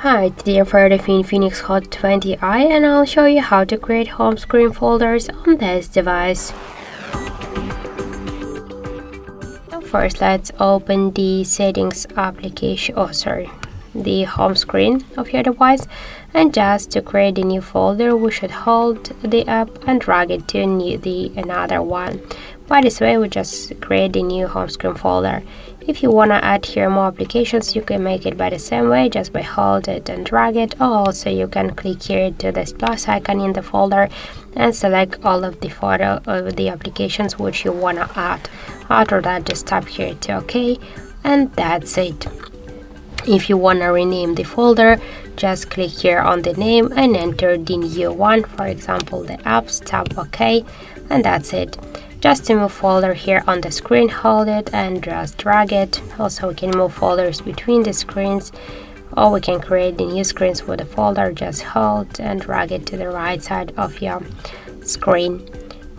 Hi, today I'm part of Infinix Hot 20i and I'll show you how to create home screen folders on this device. So first, let's open the settings application, the home screen of your device, and just to create a new folder we should hold the app and drag it to another one. By this way we just create a new home screen folder. If you want to add here more applications, you can make it by the same way, just by hold it and drag it, or also you can click here to this plus icon in the folder and select all of the photo of the applications which you want to add. After that, just tap here to OK, and that's it. If you want to rename the folder, just click here on the name and enter the new one, for example the apps, tap OK, and that's it. Just to move folder here on the screen, hold it and just drag it. Also we can move folders between the screens, or we can create the new screens with the folder. Just hold and drag it to the right side of your screen.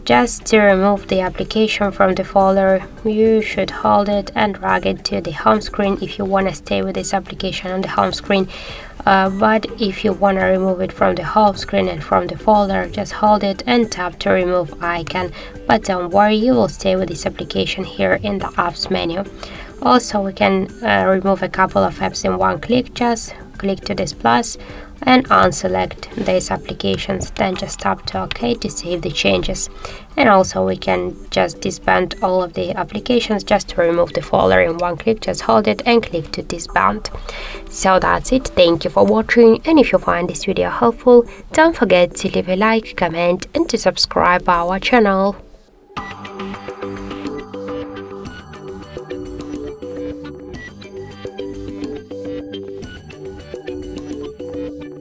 Just to remove the application from the folder, you should hold it and drag it to the home screen if you want to stay with this application on the home screen. But if you want to remove it from the home screen and from the folder, just hold it and tap to remove icon. But don't worry, you will stay with this application here in the apps menu. Also, we can remove a couple of apps in one click. Just click to this plus and unselect these applications, then just tap to OK to save the changes. And also we can just disband all of the applications. Just to remove the folder in one click, just hold it and click to disband. So that's it. Thank you for watching, and if you find this video helpful, don't forget to leave a like, comment and to subscribe our channel.